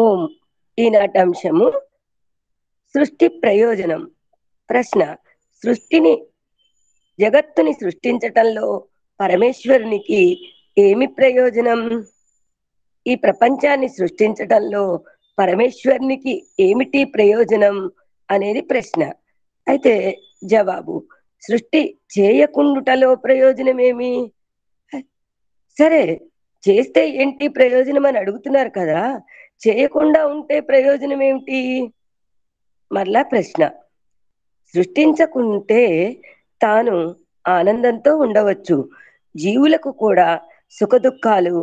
ఓం. ఈనాటి అంశము సృష్టి ప్రయోజనం. ప్రశ్న: సృష్టిని జగత్తుని సృష్టించటంలో పరమేశ్వరునికి ఏమి ప్రయోజనం? ఈ ప్రపంచాన్ని సృష్టించటంలో పరమేశ్వరునికి ఏమిటి ప్రయోజనం అనేది ప్రశ్న. అయితే జవాబు: సృష్టి చేయకుండుటలో ప్రయోజనమేమి? సరే, చేస్తే ఏంటి ప్రయోజనం అని అడుగుతున్నారు కదా, చేయకుండా ఉంటే ప్రయోజనం ఏమిటి? మరలా ప్రశ్న. సృష్టించకుంటే తాను ఆనందంతో ఉండవచ్చు, జీవులకు కూడా సుఖదుఖాలు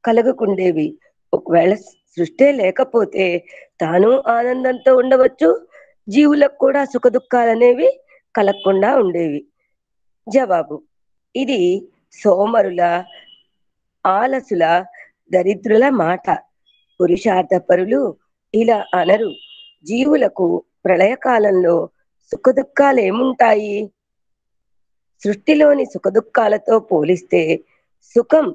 కలగకుండేవి. ఒకవేళ సృష్టి లేకపోతే తాను ఆనందంతో ఉండవచ్చు, జీవులకు కూడా సుఖదుఖాలనేవి కలగకుండా ఉండేవి. జవాబు: ఇది సోమరుల, ఆలసుల, దరిద్రుల మాట. పురుషార్థపరులు ఇలా అనరు. జీవులకు ప్రళయకాలంలో సుఖదుఖాలు ఏముంటాయి? సృష్టిలోని సుఖదుఖాలతో పోలిస్తే సుఖం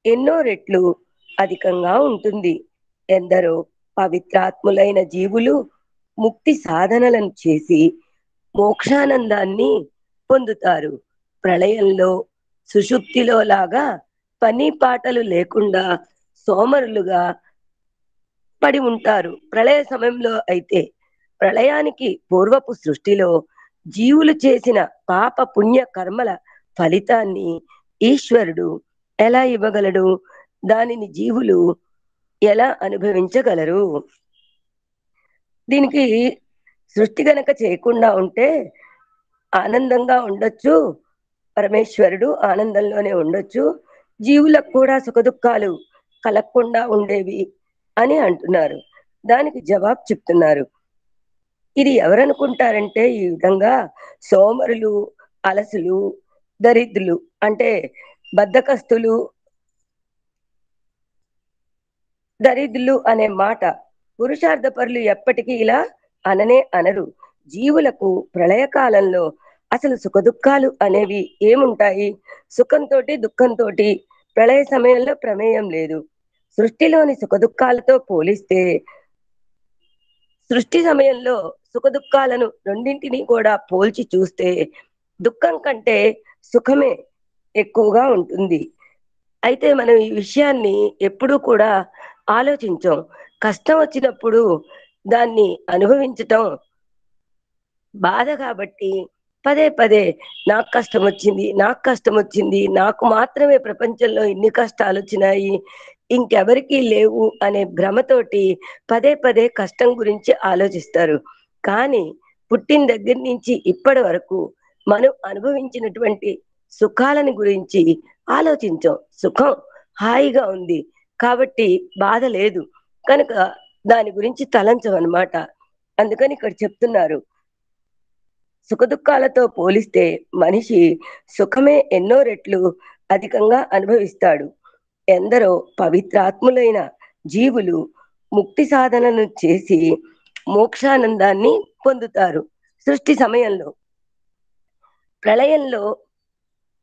ఎన్నో రెట్లు అధికంగా ఉంటుంది. ఎందరో పవిత్రాత్ములైన జీవులు ముక్తి సాధనలను చేసి మోక్షానందాన్ని పొందుతారు. ప్రళయంలో సుషుప్తిలో లాగా పని పాటలు లేకుండా సోమరులుగా పడి ఉంటారు. ప్రళయ సమయంలో అయితే ప్రళయానికి పూర్వపు సృష్టిలో జీవులు చేసిన పాప పుణ్య కర్మల ఫలితాన్ని ఈశ్వరుడు ఎలా ఇవ్వగలడు? దానిని జీవులు ఎలా అనుభవించగలరు? దీనికి సృష్టి గనక చేయకుండా ఉంటే ఆనందంగా ఉండొచ్చు, పరమేశ్వరుడు ఆనందంలోనే ఉండొచ్చు, జీవులకు కూడా సుఖదుఖాలు కలగకుండా ఉండేవి అని అంటున్నారు. దానికి జవాబు చెప్తున్నారు. ఇది ఎవరనుకుంటారంటే ఈ విధంగా సోమరులు, అలసులు, దరిద్రులు అంటే బద్ధకస్తులు, దరిద్రులు అనే మాట పురుషార్థపరులు ఎప్పటికీ ఇలా అననే అనరు. జీవులకు ప్రళయకాలంలో అసలు సుఖదుఖాలు అనేవి ఏముంటాయి? సుఖంతో దుఃఖంతో ప్రళయ సమయంలో ప్రమేయం లేదు. సృష్టిలోని సుఖదుఖాలతో పోలిస్తే సృష్టి సమయంలో సుఖదుఖాలను రెండింటినీ కూడా పోల్చి చూస్తే దుఃఖం కంటే సుఖమే ఎక్కువగా ఉంటుంది. అయితే మనం ఈ విషయాన్ని ఎప్పుడూ కూడా ఆలోచించాం. కష్టం వచ్చినప్పుడు దాన్ని అనుభవించటం బాధ కాబట్టి పదే పదే నాకు కష్టం వచ్చింది, నాకు కష్టం వచ్చింది, నాకు మాత్రమే ప్రపంచంలో ఇన్ని కష్టాలు వచ్చినాయి, ఇంకెవరికీ లేవు అనే భ్రమతోటి పదే పదే కష్టం గురించి ఆలోచిస్తారు. కానీ పుట్టిన దగ్గర నుంచి ఇప్పటి వరకు మనం అనుభవించినటువంటి సుఖాలని గురించి ఆలోచించాం. సుఖం హాయిగా ఉంది కాబట్టి బాధ లేదు కనుక దాని గురించి తలంచమన్నమాట. అందుకని ఇక్కడ చెప్తున్నారు, సుఖదుఖాలతో పోలిస్తే మనిషి సుఖమే ఎన్నో రెట్లు అధికంగా అనుభవిస్తాడు. ఎందరో పవిత్రాత్ములైన జీవులు ముక్తి సాధనను చేసి మోక్షానందాన్ని పొందుతారు. సృష్టి సమయంలో ప్రళయంలో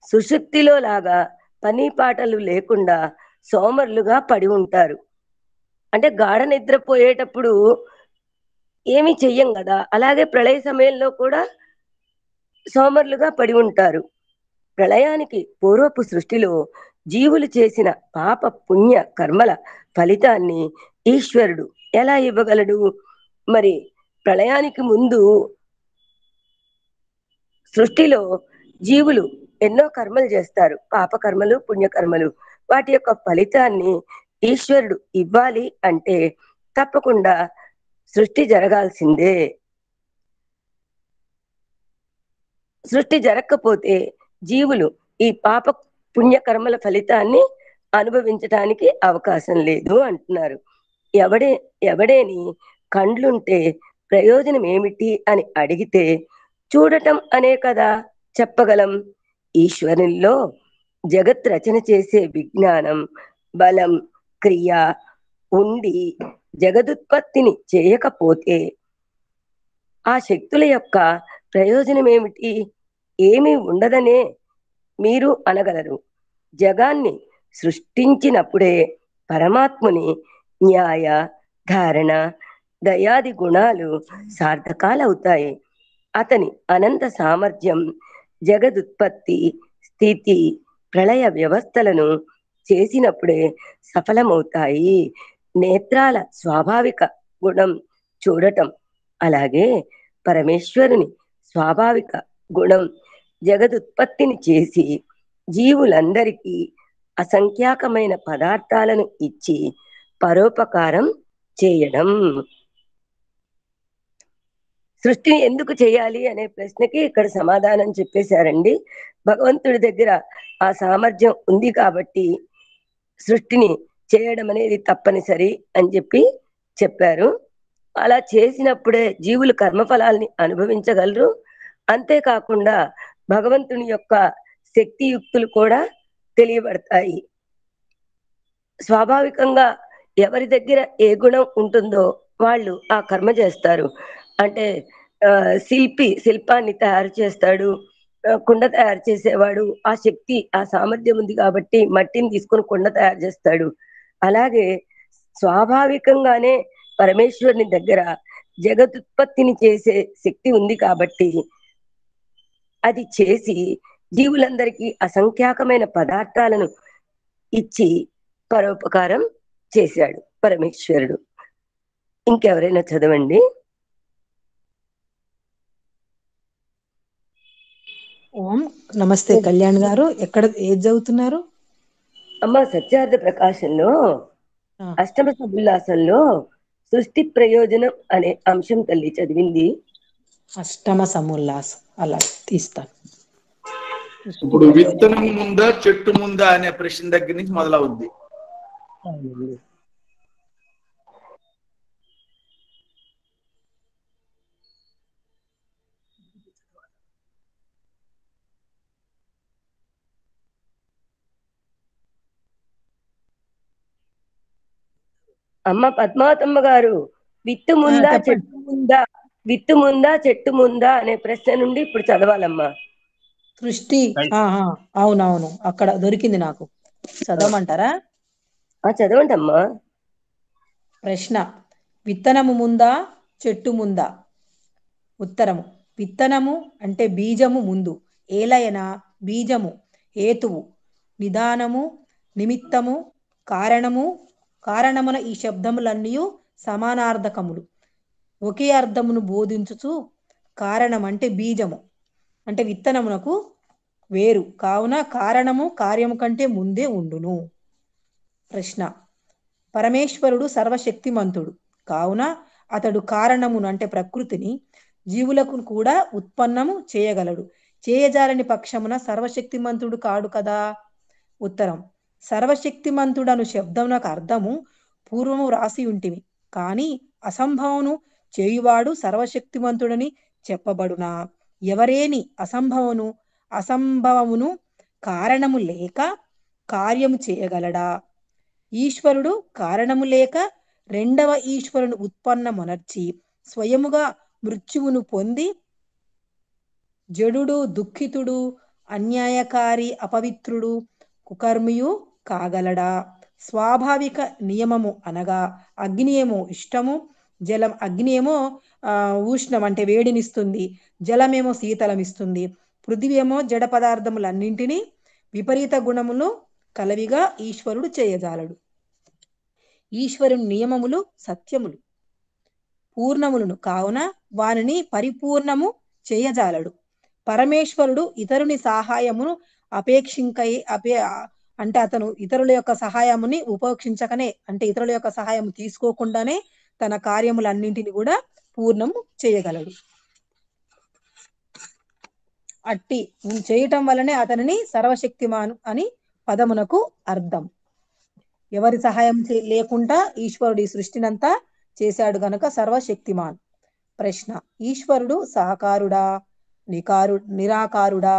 సుషుప్తిలో లాగా పని పాటలు లేకుండా సోమరులుగా పడి ఉంటారు. అంటే గాఢ నిద్రపోయేటప్పుడు ఏమి చెయ్యం కదా, అలాగే ప్రళయ సమయంలో కూడా సోమరులుగా పడి ఉంటారు. ప్రళయానికి పూర్వపు సృష్టిలో జీవులు చేసిన పాప పుణ్య కర్మల ఫలితాన్ని ఈశ్వరుడు ఎలా ఇవ్వగలడు? మరి ప్రళయానికి ముందు సృష్టిలో జీవులు ఎన్నో కర్మలు చేస్తారు, పాపకర్మలు, పుణ్యకర్మలు. వాటి యొక్క ఫలితాన్ని ఈశ్వరుడు ఇవ్వాలి అంటే తప్పకుండా సృష్టి జరగాల్సిందే. సృష్టి జరగకపోతే జీవులు ఈ పాప పుణ్యకర్మల ఫలితాన్ని అనుభవించటానికి అవకాశం లేదు అంటున్నారు. ఎవడేని కండ్లుంటే ప్రయోజనం ఏమిటి అని అడిగితే చూడటం అనే కదా చెప్పగలం. ఈశ్వరుల్లో జగత్ రచన చేసే విజ్ఞానం, బలం, క్రియ ఉండి జగదుత్పత్తిని చేయకపోతే ఆ శక్తుల యొక్క ప్రయోజనం ఏమిటి? ఏమీ ఉండదనే మీరు అనగలరు. జగాన్ని సృష్టించినప్పుడే పరమాత్ముని న్యాయ ధారణ, దయాది గుణాలు సార్థకాలవుతాయి. అతని అనంత సామర్థ్యం జగదుత్పత్తి, స్థితి, ప్రళయ వ్యవస్థలను చేసినప్పుడే సఫలమవుతాయి. నేత్రాల స్వాభావిక గుణం చూడటం, అలాగే పరమేశ్వరుని స్వాభావిక గుణం జగదుత్పత్తిని చేసి జీవులందరికీ అసంఖ్యాకమైన పదార్థాలను ఇచ్చి పరోపకారం చేయడం. సృష్టిని ఎందుకు చేయాలి అనే ప్రశ్నకి ఇక్కడ సమాధానం చెప్పేశారండి. భగవంతుడి దగ్గర ఆ సామర్థ్యం ఉంది కాబట్టి సృష్టిని చేయడం అనేది తప్పనిసరి అని చెప్పారు. అలా చేసినప్పుడే జీవులు కర్మఫలాల్ని అనుభవించగలరు. అంతేకాకుండా భగవంతుని యొక్క శక్తియుక్తులు కూడా తెలియబడతాయి. స్వాభావికంగా ఎవరి దగ్గర ఏ గుణం ఉంటుందో వాళ్ళు ఆ కర్మ చేస్తారు. అంటే శిల్పాన్ని తయారు చేస్తాడు, కుండ తయారు చేసేవాడు ఆ శక్తి ఆ సామర్థ్యం ఉంది కాబట్టి మట్టిని తీసుకొని కుండ తయారు చేస్తాడు. అలాగే స్వాభావికంగానే పరమేశ్వరుని దగ్గర జగదుత్పత్తిని చేసే శక్తి ఉంది కాబట్టి అది చేసి జీవులందరికీ అసంఖ్యాకమైన పదార్థాలను ఇచ్చి పరోపకారం చేశాడు పరమేశ్వరుడు. ఇంకెవరైనా చదవండి. ఓం నమస్తే. కళ్యాణ్ గారు ఎక్కడ ఏది చదువుతున్నారు? అమ్మ సత్యార్థ ప్రకాశంలో అష్టమ సముల్లాసంలో సృష్టి ప్రయోజనం అనే అంశం తల్లి చదివింది. అష్టమ సముల్లాసం అలా తీస్తాను. ఇప్పుడు విత్తనం ముందా చెట్టు ముందా అనే ప్రశ్న దగ్గర నుంచి మొదలవుద్ది. అమ్మ పద్మావతమ్మ గారు, విత్తు ముందా చెట్టు ముందా అనే ప్రశ్న నుండి ఇప్పుడు చదవాలమ్మా. సృష్టి అవునవును, అక్కడ దొరికింది నాకు. చదవమంటారా? చదవండి అమ్మా. ప్రశ్న: విత్తనము ముందా చెట్టు ముందా? ఉత్తరము: విత్తనము అంటే బీజము ముందు. ఏలయన బీజము హేతువు, నిదానము, నిమిత్తము, కారణమున ఈ శబ్దములన్నీ సమానార్థకములు. ఒకే అర్థమును బోధించుచు కారణం అంటే బీజము అంటే విత్తనమునకు వేరు కావున కారణము కార్యము కంటే ముందే ఉండును. ప్రశ్న: పరమేశ్వరుడు సర్వశక్తిమంతుడు కావున అతడు కారణమును అంటే ప్రకృతిని జీవులకు కూడా ఉత్పన్నము చేయగలడు. చేయజాలని పక్షమున సర్వశక్తిమంతుడు కాడు కదా. ఉత్తరం: సర్వశక్తిమంతుడను శబ్దమునకు అర్థము పూర్వము వ్రాసి ఉంటిమి, కానీ అసంభవమును చేయువాడు సర్వశక్తిమంతుడని చెప్పబడునా? ఎవరేని అసంభవమును కారణము లేక కార్యము చేయగలడా? ఈశ్వరుడు కారణము లేక రెండవ ఈశ్వరుని ఉత్పన్నమునర్చి స్వయముగా మృత్యువును పొంది జడుడు, దుఃఖితుడు, అన్యాయకారి, అపవిత్రుడు, కుకర్మియు కాగలడా? స్వాభావిక నియమము అనగా అగ్ని ఏమో ఇష్టము, జలం అగ్ని ఏమో ఉష్ణం అంటే వేడినిస్తుంది, జలమేమో శీతలమిస్తుంది, పృథివీ ఏమో జడ పదార్థములన్నింటినీ విపరీత గుణములు కలవిగా ఈశ్వరుడు చేయజాలడు. ఈశ్వరుని నియమములు సత్యములు, పూర్ణములను కావున వానిని పరిపూర్ణము చేయజాలడు. పరమేశ్వరుడు ఇతరుని సహాయమును అంటే అతను ఇతరుల యొక్క సహాయముని ఉపేక్షించకనే అంటే ఇతరుల యొక్క సహాయం తీసుకోకుండానే తన కార్యములన్నింటిని కూడా పూర్ణము చేయగలడు. అట్టి చేయటం వలనే అతనిని సర్వశక్తిమాను అని పదమునకు అర్థం. ఎవరి సహాయం లేకుండా ఈశ్వరుడు ఈ సృష్టినంతా చేశాడు గనక సర్వశక్తిమాన్. ప్రశ్న: ఈశ్వరుడు సాకారుడా నిరాకారుడా?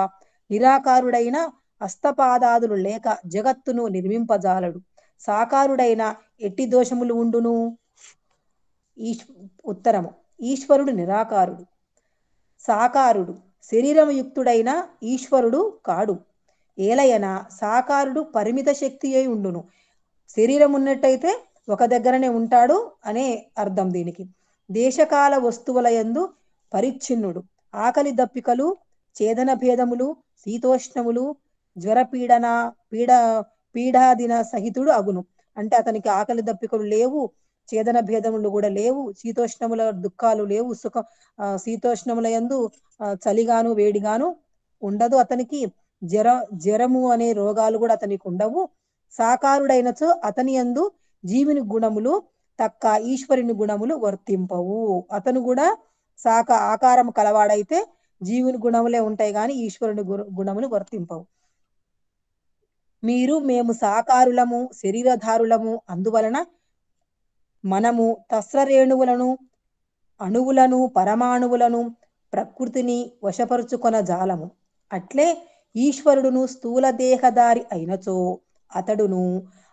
నిరాకారుడైన హస్తపాదాదులు లేక జగత్తును నిర్మింపజాలడు. సాకారుడైన ఎట్టి దోషములు ఉండును? ఉత్తరము: ఈశ్వరుడు నిరాకారుడు. సాకారుడు శరీరయుక్తుడైన ఈశ్వరుడు కాడు. ఏలయన సాకారుడు పరిమిత శక్తి అయి ఉండును. శరీరం ఉన్నట్టయితే ఒక దగ్గరనే ఉంటాడు అనే అర్థం దీనికి. దేశకాల వస్తువుల యందు పరిచ్ఛిన్నుడు. ఆకలి దప్పికలు, ఛేదన భేదములు, శీతోష్ణములు, జ్వర పీడాదిన సహితుడు అగును. అంటే అతనికి ఆకలి దప్పికలు లేవు, ఛేదన భేదములు కూడా లేవు, శీతోష్ణముల దుఃఖాలు లేవు, శీతోష్ణముల యందు చలిగాను వేడిగాను ఉండదు అతనికి. జ్వరము అనే రోగాలు కూడా అతనికి ఉండవు. సాకారుడైనచో అతని యందు జీవుని గుణములు తక్క ఈశ్వరుని గుణములు వర్తింపవు. అతను కూడా ఆకారం కలవాడైతే జీవుని గుణములే ఉంటాయి కానీ ఈశ్వరుని గుణములు వర్తింపవు. మేము సాకారులము, శరీరధారులము, అందువలన మనము తస్రరేణువులను, అణువులను, పరమాణువులను, ప్రకృతిని వశపరుచుకొన జాలము. అట్లే ఈశ్వరుడును స్థూల దేహదారి అయినచో అతడును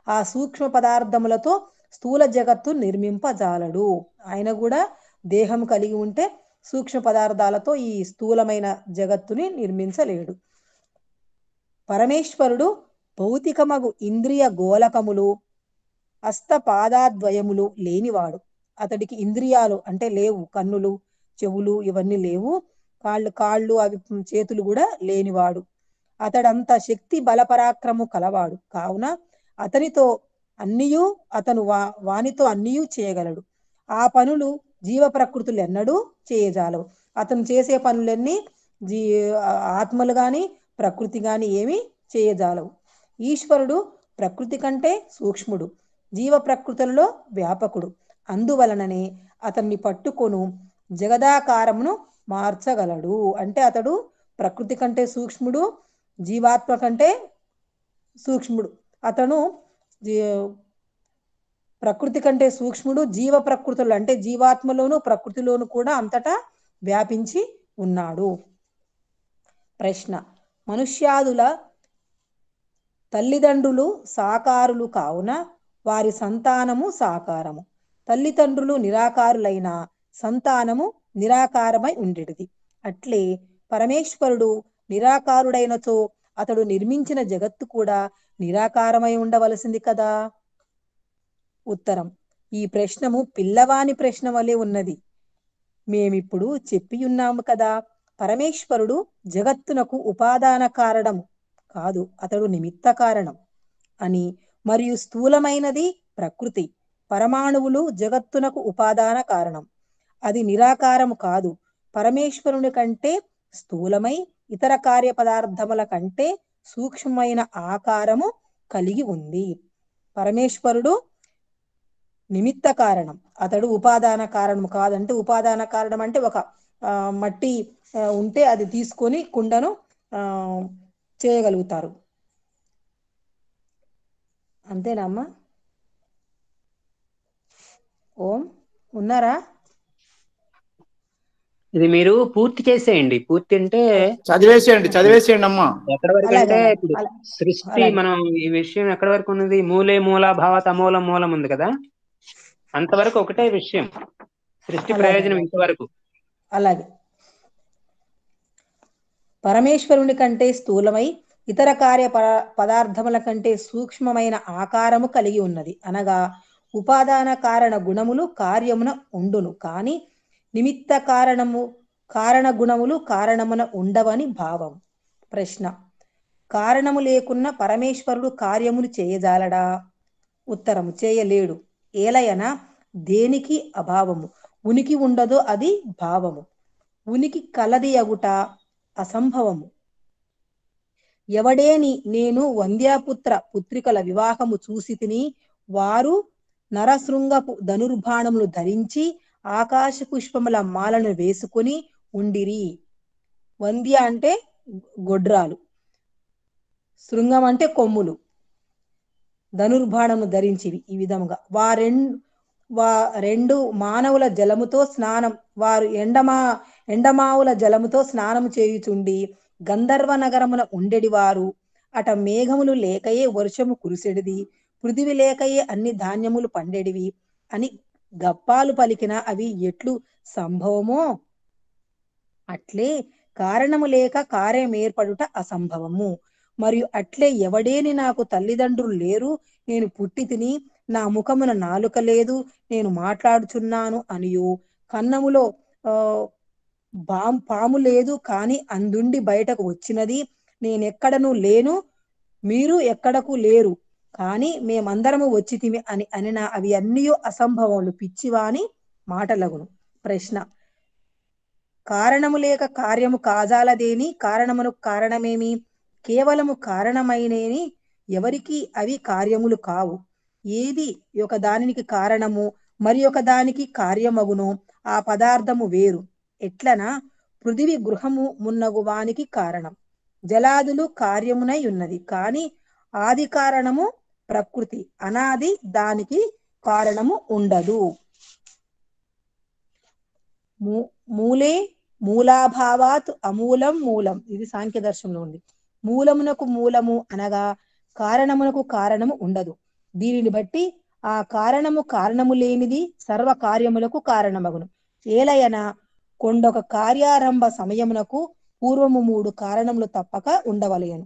ఆ సూక్ష్మ పదార్థములతో స్థూల జగత్తు నిర్మింపజాలడు. ఆయన కూడా దేహం కలిగి ఉంటే సూక్ష్మ పదార్థాలతో ఈ స్థూలమైన జగత్తుని నిర్మించలేడు. పరమేశ్వరుడు భౌతికమగు ఇంద్రియ గోలకములు, హస్తపాదాద్వయములు లేనివాడు. అతడికి ఇంద్రియాలు అంటే లేవు, కన్నులు, చెవులు ఇవన్నీ లేవు, కాళ్ళు అవి చేతులు కూడా లేనివాడు. అతడంత శక్తి బలపరాక్రము కలవాడు కావున అతనితో అతను వానితో అన్నియూ చేయగలడు. ఆ పనులు జీవ ప్రకృతులు ఎన్నడూ చేయజాలవు. అతను చేసే పనులన్నీ ఆత్మలు గాని ప్రకృతి గాని ఏమీ చేయజాలవు. ఈశ్వరుడు ప్రకృతి కంటే సూక్ష్ముడు, జీవ ప్రకృతులలో వ్యాపకుడు. అందువలననే అతన్ని పట్టుకొను జగదాకారమును మార్చగలడు. అంటే అతడు ప్రకృతి కంటే సూక్ష్ముడు, జీవాత్మ కంటే సూక్ష్ముడు. అతను ప్రకృతి కంటే సూక్ష్ముడు, జీవ ప్రకృతులు అంటే జీవాత్మలోను ప్రకృతిలోను కూడా అంతటా వ్యాపించి ఉన్నాడు. ప్రశ్న: మనుష్యాదుల తల్లిదండ్రులు సాకారులు కావున వారి సంతానము సాకారము. తల్లిదండ్రులు నిరాకారులైన సంతానము నిరాకారమై ఉండేది. అట్లే పరమేశ్వరుడు నిరాకారుడైనచో అతడు నిర్మించిన జగత్తు కూడా నిరాకారమై ఉండవలసింది కదా. ఉత్తరం: ఈ ప్రశ్నము పిల్లవాని ప్రశ్న వలె ఉన్నది. మేమిప్పుడు చెప్పియున్నాము కదా, పరమేశ్వరుడు జగత్తునకు ఉపాదాన కారణము కాదు, అతడు నిమిత్త కారణం అని. మరియు స్థూలమైనది ప్రకృతి, పరమాణువులు జగత్తునకు ఉపాదాన కారణం. అది నిరాకారము కాదు, పరమేశ్వరుని కంటే స్థూలమై ఇతర కార్య పదార్థముల కంటే సూక్ష్మమైన ఆకారము కలిగి ఉంది. పరమేశ్వరుడు నిమిత్త కారణం, అతడు ఉపాదాన కారణం కాదంటే, ఉపాదాన కారణం అంటే ఒక మట్టి ఉంటే అది తీసుకొని కుండను చేయగలుగుతారు, అంతేనమ్మా? ఓం ఉన్నారా? ఇది మీరు పూర్తి చేసేయండి. పూర్తి అంటే చదివేసేయండి అమ్మా. ఎక్కడి వరకు అంటే ఇప్పుడు సృష్టి, మనం ఈ విషయం ఎక్కడి వరకు ఉన్నది? మూలే మూలాభావత అమూలం మూలం ఉంది కదా, అంతవరకు ఒకటే విషయం. సృష్టి ప్రయోజనం ఇంతవరకు. అలాగే పరమేశ్వరుని కంటే స్థూలమై ఇతర కార్య పదార్థముల కంటే సూక్ష్మమైన ఆకారము కలిగి ఉన్నది. అనగా ఉపాదాన కారణ గుణములు కార్యమున ఉండును, కానీ నిమిత్త కారణ గుణములు కారణమున ఉండవని భావం. ప్రశ్న: కారణము లేకున్న పరమేశ్వరుడు కార్యములు చేయజాలడా? ఉత్తరము: చేయలేడు. ఏలయన దేనికి అభావము, ఉనికి ఉండదో అది భావము. ఉనికి కలది అగుట అసంభవము. ఎవడేని నేను వంద్యాపుత్ర పుత్రికల వివాహము చూసి తిని, వారు నరశృంగపు ధనుర్బాణములు ధరించి ఆకాశ పుష్పముల మాలను వేసుకొని ఉండిరి. వంద్య అంటే గొడ్రాలు, శృంగం అంటే కొమ్ములు, ధనుర్బాణము ధరించివి. ఈ విధముగా రెండు మానవుల జలముతో స్నానం, వారు ఎండమావుల జలముతో స్నానము చేయుచుండి గంధర్వ నగరమున ఉండెడి వారు. అట మేఘములు లేకయే వర్షము కురిసెడిది, పృథివి లేకయే అన్ని ధాన్యములు పండెడివి అని గప్పాలు పలికిన అవి ఎట్లు సంభవమో, అట్లే కారణము లేక కార్యమేర్పడుట అసంభవము. మరియు అట్లే ఎవడేని నాకు తల్లిదండ్రులు లేరు, నేను పుట్టి తిని నా ముఖమున నాలుక లేదు, నేను మాట్లాడుచున్నాను అనియు, కన్నములో పాము లేదు కాని అందుండి బయటకు వచ్చినది, నేనెక్కడను లేను, మీరు ఎక్కడకు లేరు, కానీ మేమందరము వచ్చితిమి అని అనిన అవి అన్నీ అసంభవములు, పిచ్చివాని మాటలగును. ప్రశ్న: కారణము లేక కార్యము కాజాలదేని? కారణమునకు కారణమేమి? కేవలము కారణమైనేని ఎవరికి అవి కార్యములు కావు. ఏది ఒక దానికి కారణము మరి ఒక దానికి కార్యమగునో ఆ పదార్థము వేరు. ఎట్లనా పృథివి గృహము మున్నగు వానికి కారణం, జలాదులు కార్యమునై ఉన్నది, కానీ ఆది కారణము ప్రకృతి, అనాది దానికి కారణము ఉండదు. మూలే మూలాభావాత్ అమూలం మూలం, ఇది సాంఖ్య దర్శనంలో ఉంది. మూలమునకు మూలము అనగా కారణమునకు కారణము ఉండదు. దీనిని బట్టి ఆ కారణము కారణము లేనిది సర్వ కార్యములకు కారణమగును. ఏలయన కొండొక కార్యారంభ సమయమునకు పూర్వము 3 కారణములు తప్పక ఉండవలయను.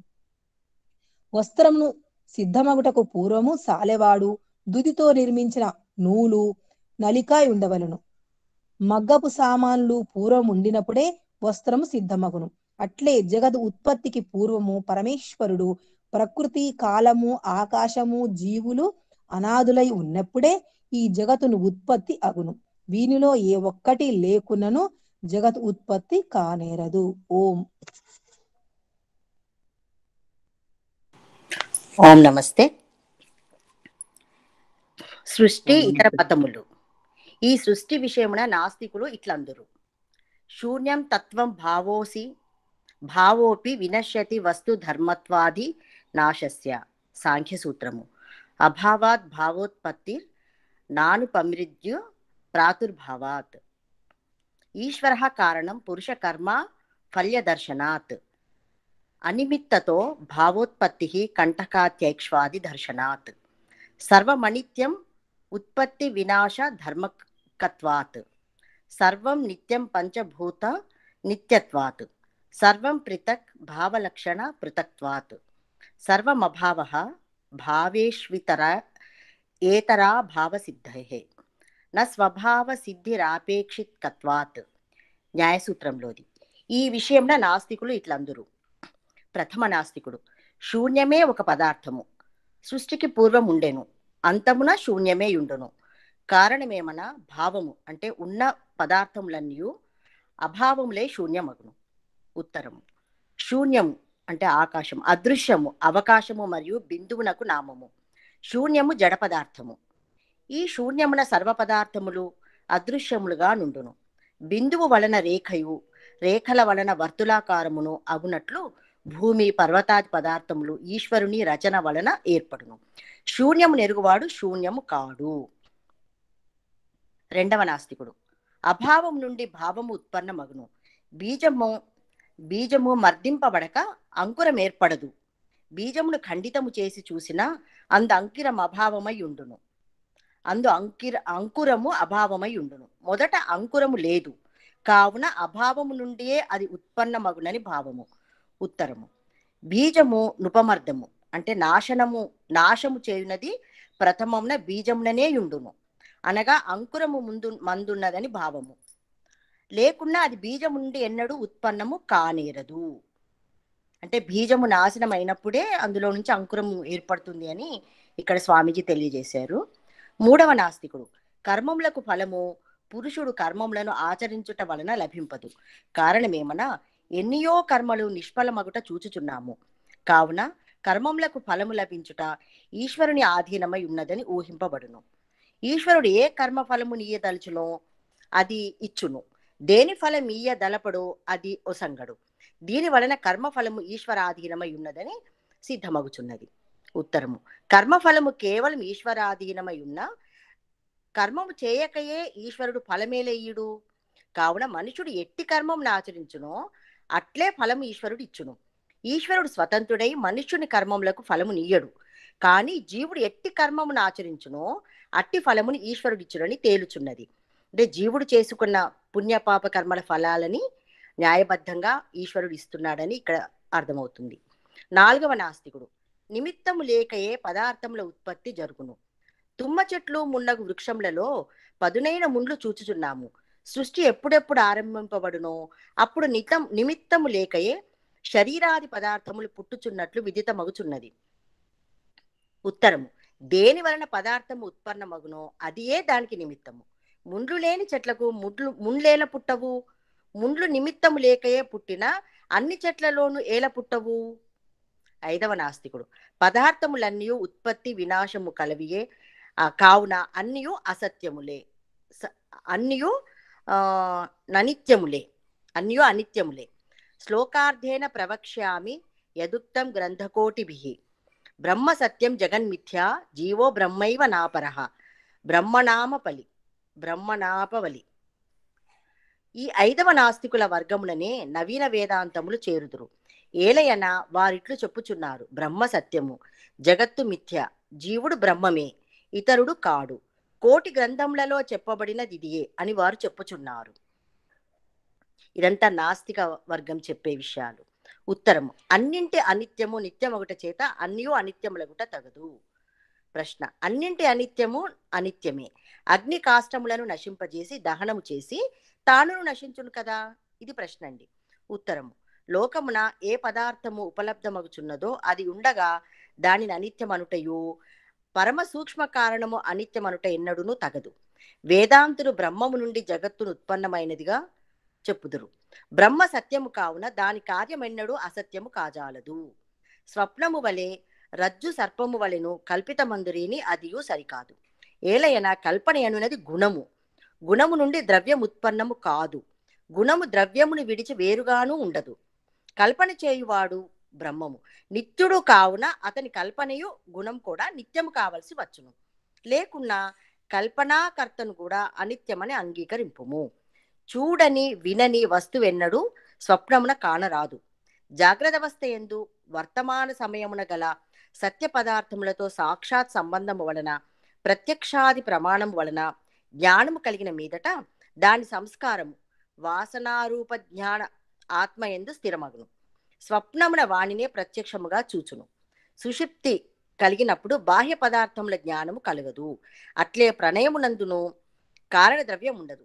వస్త్రమును సిద్ధమగుటకు పూర్వము సాలెవాడు, దుదితో నిర్మించిన నూలు, నలికాయ ఉండవలను. మగ్గపు సామాన్లు పూర్వం ఉండినప్పుడే వస్త్రము సిద్ధమగును. అట్లే జగత్ ఉత్పత్తికి పూర్వము పరమేశ్వరుడు, ప్రకృతి, కాలము, ఆకాశము, జీవులు అనాదులై ఉన్నప్పుడే ఈ జగతును ఉత్పత్తి అగును. వీనిలో ఏ ఒక్కటి లేకున్నను జగత్ ఉత్పత్తి కానేరదు. ఓం. ఓం నమస్తే. సృష్టి ఇతర పదములు. ఈ సృష్టి విషయమున నాస్తికులు ఇట్లందరు: శూన్యం తత్వం భావోసి భావోపి వినశ్యతి వస్తు ధర్మత్వాది నాశస్య. సాంఖ్య సూత్రము. అభావాత్ భావోత్పత్తి నానుపమృత్యు ప్రాతుర్భావాత్. ఈశ్వర కారణం పురుష కర్మ ఫల్యదర్శనాత్. అనిమిత్తతో భావోత్పత్తి కంటకాత్యైక్ష్వాది దర్శనాత్. సర్వమనిత్యం ఉత్పత్తి వినాశ ధర్మకత్వాత్. సర్వం నిత్యం పంచభూత నిత్యత్వాత్. సర్వం పృథక్ భావలక్షణ పృథక్త్వాత్. సర్వమభావః భావేష్వితర ఏతరా భావసిద్ధైః న స్వభావ సిద్ధిరాపేక్షిత్కత్వాత్. న్యాయసూత్రంలోది. ఈ విషయంలో నాస్తికులు ఇట్లందరూ: ప్రథమ నాస్తికుడు, శూన్యమే ఒక పదార్థము, సృష్టికి పూర్వం ఉండెను, అంతమున శూన్యమే ఉండును. కారణమేమన భావము అంటే ఉన్న పదార్థములన్నీ అభావములే శూన్యమగును. ఉత్తరము: శూన్యము అంటే ఆకాశము, అదృశ్యము అవకాశము మరియు బిందువునకు నామము. శూన్యము జడ పదార్థము. ఈ శూన్యమున సర్వ పదార్థములు అదృశ్యములుగా నుండును. బిందువు వలన రేఖయు, రేఖల వలన వర్తులాకారమును అగునట్లు భూమి పర్వతాది పదార్థములు ఈశ్వరుని రచన వలన ఏర్పడును. శూన్యము నెరుగువాడు శూన్యము కాడు. రెండవ నాస్తికుడు, అభావం నుండి భావము ఉత్పన్నమగును. బీజము మర్దింపబడక అంకురం ఏర్పడదు. బీజమును ఖండితము చేసి చూసినా అందు అంకిరం అభావమై ఉండును. అంకురము అభావమై ఉండును. మొదట అంకురము లేదు, కావున అభావము నుండియే అది ఉత్పన్నమగునని భావము. ఉత్తరము: బీజము నుపమర్దము అంటే నాశము చేయునది ప్రథమమున బీజముననే ఉండును, అనగా అంకురము మందున్నదని భావము. లేకున్నా అది బీజము నుండి ఎన్నడూ ఉత్పన్నము కానేరదు. అంటే బీజము నాశనం అయినప్పుడే అందులో నుంచి అంకురము ఏర్పడుతుంది అని ఇక్కడ స్వామీజీ తెలియజేశారు. మూడవ నాస్తికుడు, కర్మములకు ఫలము పురుషుడు కర్మములను ఆచరించుట వలన లభింపదు. కారణమేమనా ఎన్నియో కర్మలు నిష్ఫలమగుట చూచుచున్నాము. కావున కర్మములకు ఫలము లభించుట ఈశ్వరుని ఆధీనమై ఉన్నదని ఊహింపబడును. ఈశ్వరుడు ఏ కర్మ ఫలము నీయదలుచునో అది ఇచ్చును, దేని ఫలం ఈయదలపడో అది ఒసంగడు. దీని వలన కర్మఫలము ఈశ్వరాధీనమై ఉన్నదని సిద్ధమగుచున్నది. ఉత్తరము: కర్మఫలము కేవలం ఈశ్వరాధీనమై ఉన్న కర్మము చేయకయే ఈశ్వరుడు ఫలమేలేయుడు. కావున మనుషుడు ఎట్టి కర్మమును ఆచరించునో అట్లే ఫలము ఈశ్వరుడు ఇచ్చును. ఈశ్వరుడు స్వతంత్రుడై మనుష్యుని కర్మములకు ఫలము నీయడు. కానీ జీవుడు ఎట్టి కర్మమును ఆచరించునో అట్టి ఫలమును ఈశ్వరుడు ఇచ్చునని తేలుచున్నది. అంటే జీవుడు చేసుకున్న పుణ్యపాప కర్మల ఫలాలని న్యాయబద్ధంగా ఈశ్వరుడు ఇస్తున్నాడని ఇక్కడ అర్థమవుతుంది. నాలుగవ నాస్తికుడు, నిమిత్తము లేకయే పదార్థముల ఉత్పత్తి జరుగును. తుమ్మ చెట్లు మున్నగు వృక్షములలో పదునైన ముండ్లు చూచుచున్నాము. సృష్టి ఎప్పుడెప్పుడు ఆరంభింపబడునో అప్పుడు నిమిత్తము లేకయే శరీరాది పదార్థములు పుట్టుచున్నట్లు విదితమగుచున్నది. ఉత్తరము: దేని వలన పదార్థము ఉత్పన్నమగునో అదియే దానికి నిమిత్తము. ముండ్లు లేని చెట్లకు ముండ్లేల పుట్టవు? ముండ్లు నిమిత్తము లేకయే పుట్టిన అన్ని చెట్లలోనూ ఏల పుట్టవు? 5వ నాస్తికుడు: పదార్థములన్నీ ఉత్పత్తి వినాశము కలవియే, కావున అన్నియు అసత్యములే, అన్నియు అనిత్యములే. శ్లోకార్థేన ప్రవక్ష్యామి యదుక్తం గ్రంథకోటిభిః. బ్రహ్మ సత్యం జగన్మిథ్యా జీవో బ్రహ్మైవ నాపరః బ్రహ్మనాపవలి. ఈ 5వ నాస్తికుల వర్గములనే నవీన వేదాంతములు చేరుదురు. ఏలయన వారిట్లు చెప్పుచున్నారు: బ్రహ్మ సత్యము, జగత్తు మిథ్య, జీవుడు బ్రహ్మమే, ఇతరుడు కాడు. కోటి గ్రంథములలో చెప్పబడినది ఇదియే అని వారు చెప్పుచున్నారు. ఇదంతా నాస్తిక వర్గం చెప్పే విషయాలు. ఉత్తరము: అన్నింటి అనిత్యము నిత్యమొకట చేత అన్నియు అనిత్యములగుట తగదు. ప్రశ్న: అన్నింటి అనిత్యము అనిత్యమే. అగ్ని కాష్టములను నశింపజేసి దహనము చేసి తానును నశించును కదా. ఇది ప్రశ్న అండి. ఉత్తరము: లోకమున ఏ పదార్థము ఉపలబ్ధమగుచున్నదో అది ఉండగా దానిని అనిత్యమనుటయు, పరమ సూక్ష్మ కారణము అనిత్యమనుట ఎన్నడును తగదు. వేదాంతులు బ్రహ్మము నుండి జగత్తును ఉత్పన్నమైనదిగా చెప్పుదురు. బ్రహ్మ సత్యము కావున దాని కార్యమెన్నడూ అసత్యము కాజాలదు. స్వప్నము వలె రజ్జు సర్పము వలెను కల్పితమందురేని అదియు సరికాదు. ఏలయన కల్పన అనున్నది గుణము. గుణము నుండి ద్రవ్యం ఉత్పన్నము కాదు. గుణము ద్రవ్యమును విడిచి వేరుగాను ఉండదు. కల్పన చేయువాడు బ్రహ్మము. నిత్యుడు కావున అతని కల్పనయు గుణం కూడా నిత్యము కావలసి వచ్చును. లేకున్నా కల్పనాకర్తను కూడా అనిత్యమని అంగీకరింపుము. చూడని వినని వస్తువెన్నడూ స్వప్నమున కానరాదు. జాగ్రత్తవస్థ యందు వర్తమాన సమయమున గల సత్య పదార్థములతో సాక్షాత్ సంబంధము వలన, ప్రత్యక్షాది ప్రమాణము వలన జ్ఞానము కలిగిన మీదట దాని సంస్కారము వాసనారూప జ్ఞాన ఆత్మయందు స్థిరమగును. స్వప్నమున వాణినే ప్రత్యక్షముగా చూచును. సుషుప్తి కలిగినప్పుడు బాహ్య పదార్థముల జ్ఞానము కలగదు. అట్లే ప్రణయమునందును కారణద్రవ్యం ఉండదు.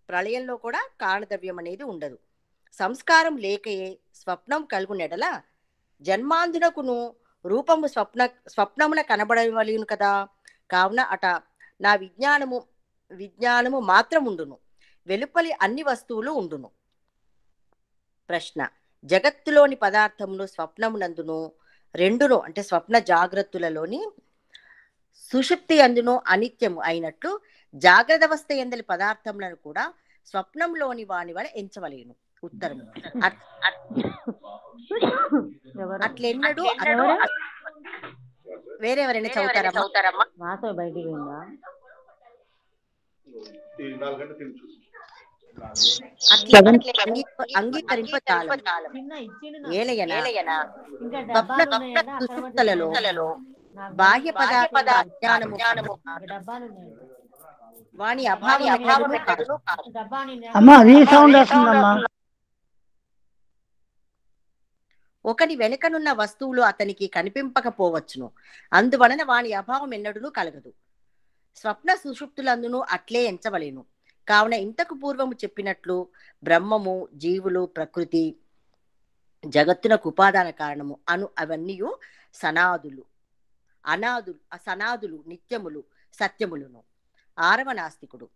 ప్రళయంలో కూడా కారణద్రవ్యం అనేది ఉండదు. సంస్కారం లేకయే స్వప్నం కలుగునెడల జన్మాంధునకును రూపము స్వప్నమున కనబడవలేను కదా. కావున అట నా విజ్ఞానము మాత్రం ఉండును, వెలుపలి అన్ని వస్తువులు ఉండును. ప్రశ్న: జగత్తులోని పదార్థములు స్వప్నమునందును రెండును, అంటే స్వప్న జాగ్రత్తలలోని సుషుప్తి అందును అనిత్యము అయినట్లు జాగ్రత్త అవస్థ ఎందలి పదార్థములను కూడా స్వప్నంలోని వాని వల్ల ఎంచవలేను. ఉత్తరము: అట్లెన్నడూ. వేరెవరైనా చదువుతారమ్మా? అంగీకరింపజాలము. ఏలయన సుషుప్తులలో బాహ్య పదార్థ అజ్ఞానము వాని అభావం ఒకని వెనుకనున్న వస్తువులు అతనికి కనిపింపకపోవచ్చును. అందువలన వాని అభావం ఎన్నడూ కలగదు. స్వప్న సుషుప్తులందును అట్లే ఎంచవలేను. కావున ఇంతకు పూర్వము చెప్పినట్లు బ్రహ్మము, జీవులు, ప్రకృతి, జగత్తునకు ఉపాదాన కారణము అను అవన్నీ సనాదులు, నిత్యములు, సత్యములును. 6వ నాస్తికుడు: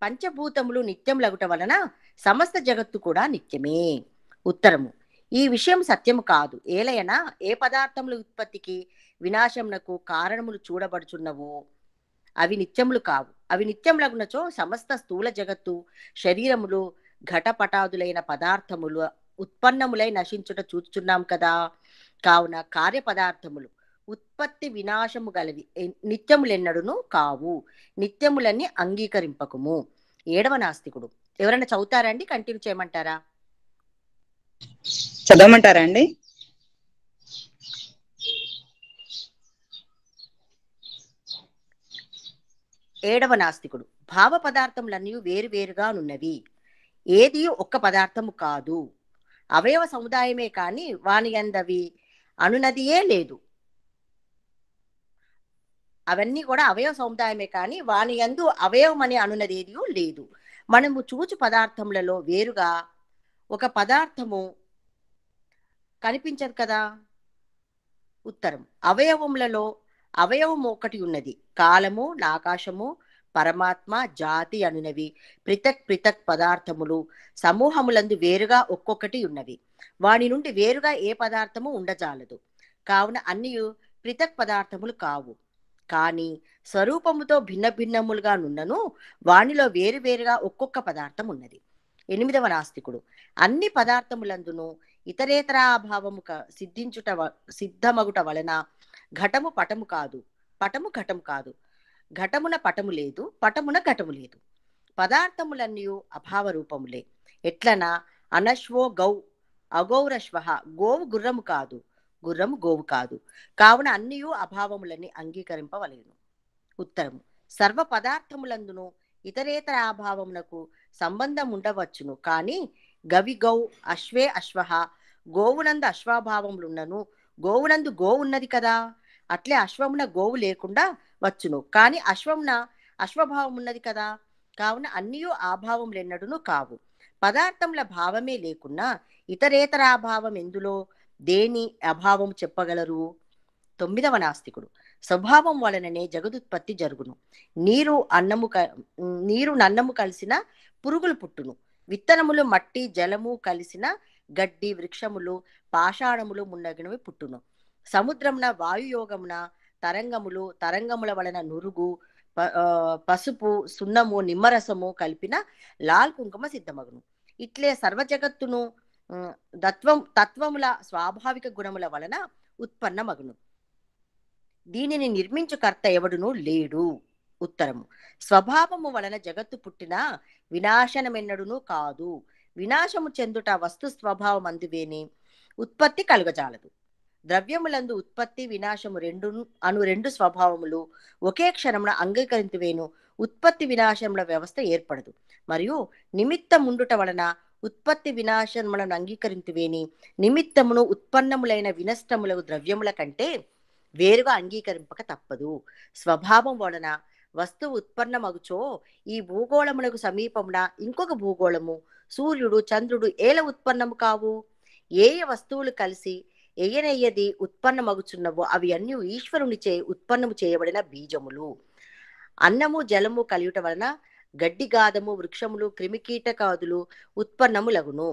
పంచభూతములు నిత్యములగుట వలన సమస్త జగత్తు కూడా నిత్యమే. ఉత్తరము: ఈ విషయం సత్యము కాదు. ఏలయన ఏ పదార్థముల ఉత్పత్తికి వినాశమునకు కారణములు చూడబడుచున్నవో అవి నిత్యములు కావు. అవి నిత్యములగునచో సమస్త స్థూల జగత్తు, శరీరములు, ఘటపటాదులైన పదార్థములు ఉత్పన్నములై నశించుట చూచుచున్నాం కదా. కావున కార్య పదార్థములు ఉత్పత్తి వినాశము గలవి, నిత్యములెన్నడును కావు. నిత్యములన్నీ అంగీకరింపకము. 7వ నాస్తికుడు: ఎవరైనా చదువుతారా అండి? కంటిన్యూ చేయమంటారా? చదవమంటారా అండి? ఏడవ నాస్తికుడు: భావ పదార్థములన్నీ వేరు వేరుగా నున్నవి, ఏది ఒక్క పదార్థము కాదు. అవయవ సముదాయమే కాని వాని యందవి అనునదియే లేదు. అవన్నీ కూడా అవయవ సముదాయమే, కానీ వాని యందు అవయవం అని అనున్నది ఏది లేదు. మనము చూచు పదార్థములలో వేరుగా ఒక పదార్థము కనిపించదు కదా. ఉత్తరం, అవయవములలో అవయవం ఒకటి ఉన్నది. కాలము, ఆకాశము, పరమాత్మ, జాతి అనునవి పృథక్ పృథక్ పదార్థములు సమూహములందు వేరుగా ఒక్కొక్కటి ఉన్నవి. వాని నుండి వేరుగా ఏ పదార్థము ఉండజాలదు. కావున అన్ని పృథక్ పదార్థములు కావు. కానీ స్వరూపముతో భిన్న భిన్నములుగా నున్నను వానిలో వేరువేరుగా ఒక్కొక్క పదార్థం ఉన్నది. 8వ నాస్తికుడు, అన్ని పదార్థములందును ఇతరేతరాభావము సిద్ధమగుట వలన ఘటము పటము కాదు, పటము ఘటము కాదు, ఘటమున పటము లేదు, పటమున ఘటము లేదు. పదార్థములన్నీ అభావ రూపములే. ఎట్లనా అనశ్వో గౌ అగౌరశ్వ, గోవు గుర్రము కాదు, గుర్రము గోవు కాదు. కావున అన్నీ అభావములని అంగీకరింపవలేను. ఉత్తరము, సర్వ పదార్థములందును ఇతరేతర అభావమునకు సంబంధం ఉండవచ్చును. కానీ గవి గౌ, అశ్వే అశ్వ, గోవునందు అశ్వాభావములున్నను గోవునందు గోవు ఉన్నది కదా. అట్లే అశ్వమున గోవు లేకుండా వచ్చును, కానీ అశ్వమున అశ్వభావం ఉన్నది కదా. కావున అన్నీ ఆభావములెన్నడును కావు. పదార్థముల భావమే లేకున్నా ఇతరేతర అభావం ఎందులో దేని అభావం చెప్పగలరు? 9వ నాస్తికుడు, స్వభావం వలననే జగదుత్పత్తి జరుగును. నీరు నన్నము కలిసిన పురుగులు పుట్టును. విత్తనములు మట్టి జలము కలిసిన గడ్డి వృక్షములు పాషాణములు మున్నగినవి పుట్టును. సముద్రమున వాయుయోగమున తరంగముల వలన నురుగు, పసుపు, సున్నము, నిమ్మరసము కలిపిన లాల్ కుంకుమ సిద్ధమగును. ఇట్లే సర్వ జగత్తును తత్వముల స్వాభావిక గుణముల వలన ఉత్పన్నమగును. దీనిని నిర్మించు కర్త ఎవడునూ లేడు. ఉత్తరము, స్వభావము వలన జగత్తు పుట్టిన వినాశనమెన్నడునూ కాదు. వినాశము చెందుట వస్తు స్వభావం అందువేని ఉత్పత్తి కలుగజాలదు. ద్రవ్యములందు ఉత్పత్తి వినాశము రెండు స్వభావములు ఒకే క్షణమున అంగీకరింతువేను ఉత్పత్తి వినాశముల వ్యవస్థ ఏర్పడదు. మరియు నిమిత్తముండుట వలన ఉత్పత్తి వినాశములను అంగీకరింతువేని నిమిత్తమును ఉత్పన్నములైన వినష్టములకు ద్రవ్యముల కంటే వేరుగా అంగీకరింపక తప్పదు. స్వభావం వలన వస్తువు ఉత్పన్నమగుచో ఈ భూగోళమునకు సమీపమున ఇంకొక భూగోళము, సూర్యుడు, చంద్రుడు ఏల ఉత్పన్నము కావు. ఏ వస్తువులు కలిసి ఎయ్యనెయ్యది ఉత్పన్నమగుచున్నవో అవి అన్నీ ఈశ్వరునిచే ఉత్పన్నము చేయబడిన బీజములు. అన్నము జలము కలియుట వలన గడ్డిగాదము, వృక్షములు, క్రిమికీటకాదులు ఉత్పన్నములగును.